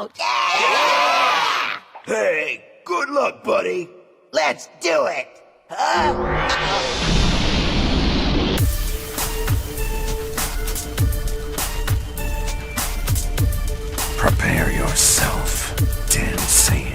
out! Yeah! Hey, good luck, buddy. Let's do it! Prepare yourself, Dan Saiyan.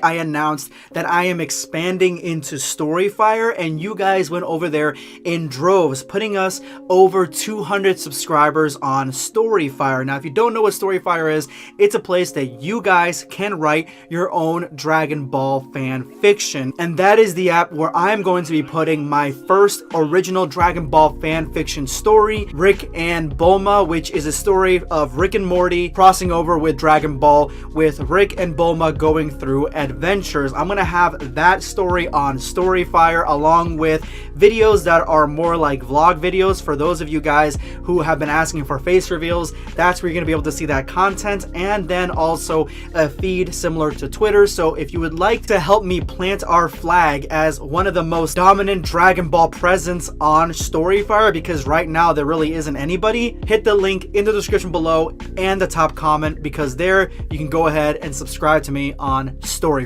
I announced that I am expanding into Storyfire, and you guys went over there in droves, putting us over 200 subscribers on Storyfire. Now, if you don't know what Storyfire is, it's a place that you guys can write your own Dragon Ball fan fiction, and that is the app where I'm going to be putting my first original Dragon Ball fan fiction story, Rick and Bulma, which is a story of Rick and Morty crossing over with Dragon Ball, with Rick and Bulma going through adventures. I'm gonna have that story on Storyfire, along with videos that are more like vlog videos for those of you guys who have been asking for face reveals. That's where you're gonna be able to see that content, and then also a feed similar to Twitter. So if you would like to help me plant our flag as one of the most dominant Dragon Ball presence on Storyfire, because right now there really isn't anybody, hit the link in the description below and the top comment, because there you can go ahead and subscribe to me on Storyfire.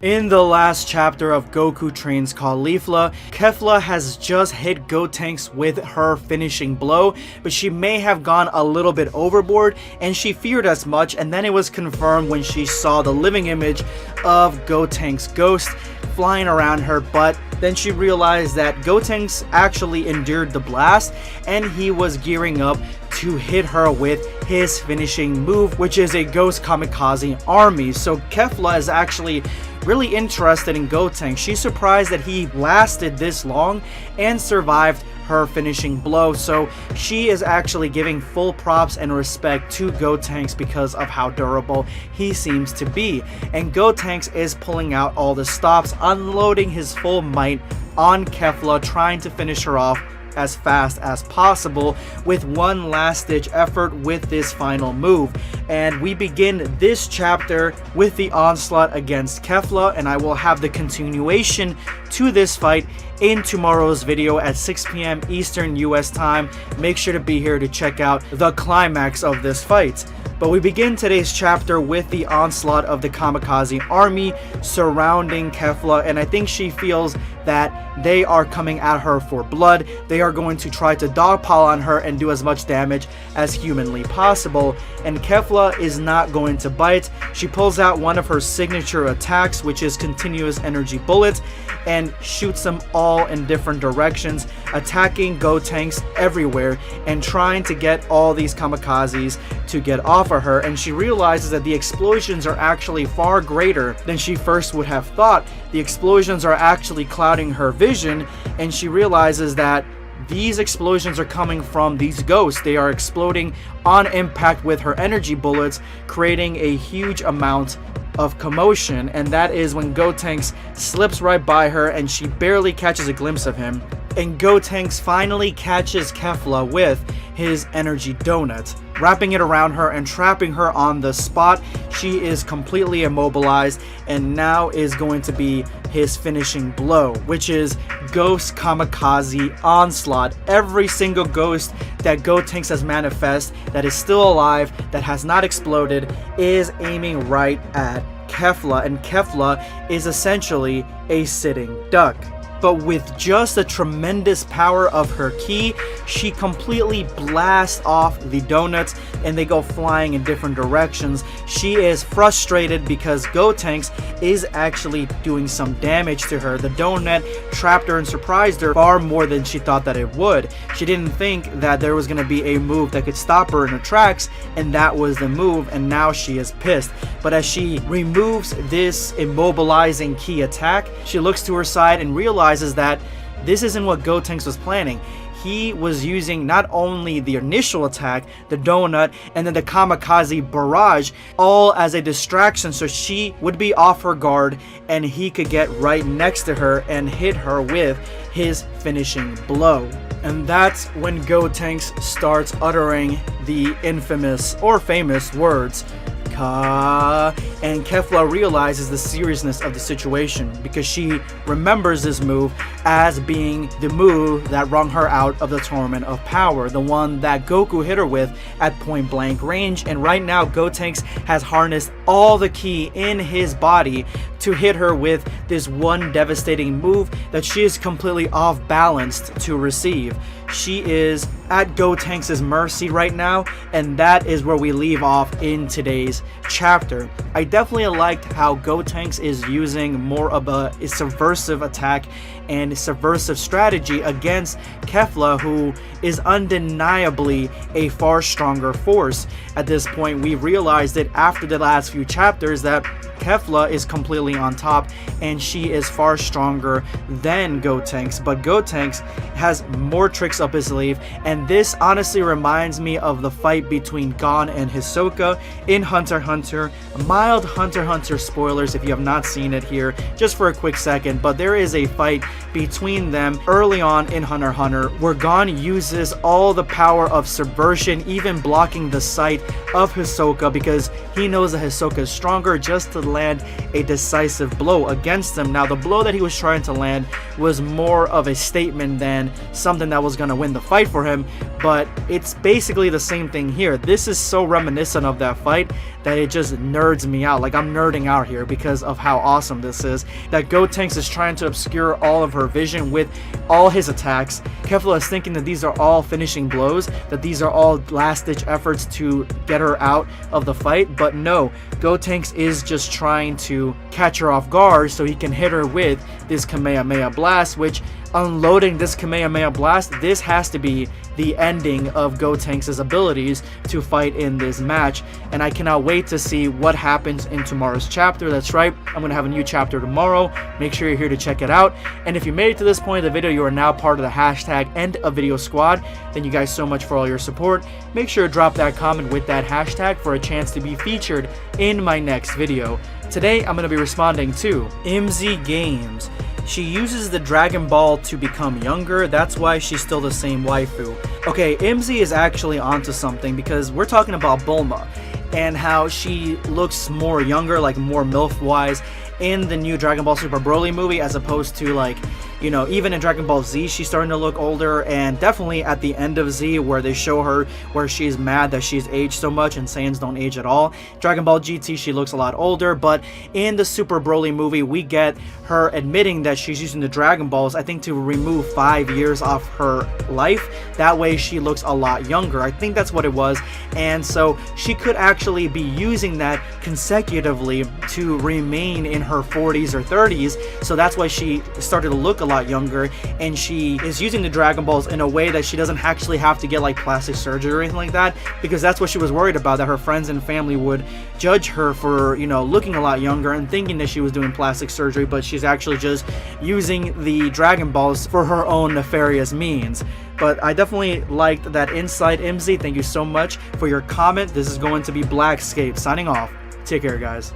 In the last chapter of Goku Trains Caulifla, Kefla has just hit Gotenks with her finishing blow, but she may have gone a little bit overboard, and she feared as much, and then it was confirmed when she saw the living image of Gotenks' ghost flying around her butt. Then she realized that Gotenks actually endured the blast, and he was gearing up to hit her with his finishing move, which is a ghost kamikaze army. So Kefla is actually really interested in Gotenks. She's surprised that he lasted this long and survived her finishing blow, so she is actually giving full props and respect to Gotenks because of how durable he seems to be. And Gotenks is pulling out all the stops, unloading his full might on Kefla, trying to finish her off as fast as possible with one last ditch effort with this final move. And we begin this chapter with the onslaught against Kefla, and I will have the continuation to this fight in tomorrow's video at 6 p.m. Eastern US time. Make sure to be here to check out the climax of this fight. But we begin today's chapter with the onslaught of the kamikaze army surrounding Kefla, and I think she feels that they are coming at her for blood. They are going to try to dogpile on her and do as much damage as humanly possible, and Kefla is not going to bite. She pulls out one of her signature attacks, which is continuous energy bullets, and shoots them all in different directions, attacking Gotenks everywhere and trying to get all these kamikazes to get off of her. And she realizes that the explosions are actually far greater than she first would have thought. The explosions are actually clouding her vision, and she realizes that these explosions are coming from these ghosts. They are exploding on impact with her energy bullets, creating a huge amount of commotion. And that is when Gotenks slips right by her and she barely catches a glimpse of him. And Gotenks finally catches Kefla with his energy donut, wrapping it around her and trapping her on the spot. She is completely immobilized, and now is going to be his finishing blow, which is Ghost Kamikaze Onslaught. Every single ghost that Gotenks has manifest that is still alive, that has not exploded, is aiming right at Kefla, and Kefla is essentially a sitting duck. But with just the tremendous power of her ki, she completely blasts off the donuts and they go flying in different directions. She is frustrated because Gotenks is actually doing some damage to her. The donut trapped her and surprised her far more than she thought that it would. She didn't think that there was going to be a move that could stop her in her tracks, and that was the move, and now she is pissed. But as she removes this immobilizing ki attack, she looks to her side and realizes that this isn't what Gotenks was planning. He was using not only the initial attack, the donut, and then the kamikaze barrage, all as a distraction so she would be off her guard and he could get right next to her and hit her with his finishing blow. And that's when Gotenks starts uttering the infamous or famous words, And Kefla realizes the seriousness of the situation because she remembers this move as being the move that wrung her out of the Tournament of Power, the one that Goku hit her with at point blank range. And right now Gotenks has harnessed all the ki in his body to hit her with this one devastating move that she is completely off balanced to receive. She is at Gotenks' mercy right now, and that is where we leave off in today's chapter. I definitely liked how Gotenks is using more of a subversive attack and subversive strategy against Kefla, who is undeniably a far stronger force. At this point, we realized it after the last few chapters that Kefla is completely on top and she is far stronger than Gotenks, but Gotenks has more tricks up his sleeve, and this honestly reminds me of the fight between Gon and Hisoka in Hunter x Hunter. Mild Hunter x Hunter spoilers if you have not seen it here, just for a quick second, but there is a fight between them early on in Hunter x Hunter where Gon uses all the power of subversion, even blocking the sight of Hisoka because he knows that Hisoka is stronger, just to land a decisive blow against him. Now, the blow that he was trying to land was more of a statement than something that was going to win the fight for him, but it's basically the same thing here. This is so reminiscent of that fight that it just nerds me out. Like, I'm nerding out here because of how awesome this is. That Gotenks is trying to obscure all of her vision with all his attacks. Kefla is thinking that these are all finishing blows, that these are all last-ditch efforts to get her out of the fight, but no, Gotenks is just trying to catch her off guard so he can hit her with this Kamehameha Blast, which, unloading this Kamehameha Blast, this has to be the ending of Gotenks' abilities to fight in this match, and I cannot wait to see what happens in tomorrow's chapter. That's right, I'm going to have a new chapter tomorrow. Make sure you're here to check it out, and if you made it to this point of the video, you are now part of the hashtag End of Video Squad. Thank you guys so much for all your support. Make sure to drop that comment with that hashtag for a chance to be featured in my next video. Today, I'm going to be responding to IMZ Games. She uses the Dragon Ball to become younger, that's why she's still the same waifu. Okay, IMZ is actually onto something because we're talking about Bulma and how she looks more younger, like more MILF-wise in the new Dragon Ball Super Broly movie, as opposed to, like, you know, even in Dragon Ball Z she's starting to look older, and definitely at the end of Z where they show her where she's mad that she's aged so much and Saiyans don't age at all. Dragon Ball GT, she looks a lot older, but in the Super Broly movie we get her admitting that she's using the Dragon Balls, I think, to remove 5 years off her life. That way she looks a lot younger. I think that's what it was, and so she could actually be using that consecutively to remain in her 40s or 30s, so that's why she started to look a lot younger, and she is using the Dragon Balls in a way that she doesn't actually have to get like plastic surgery or anything like that, because that's what she was worried about, that her friends and family would judge her for, you know, looking a lot younger and thinking that she was doing plastic surgery, but she's actually just using the Dragon Balls for her own nefarious means. But I definitely liked that insight, IMZ. Thank you so much for your comment. This is going to be BlackScape signing off. Take care, guys.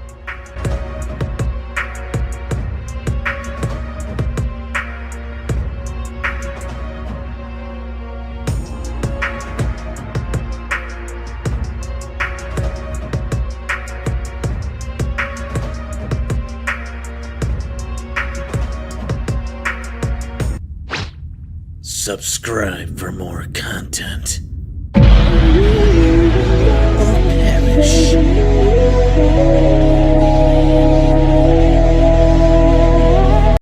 Subscribe for more content. Or perish.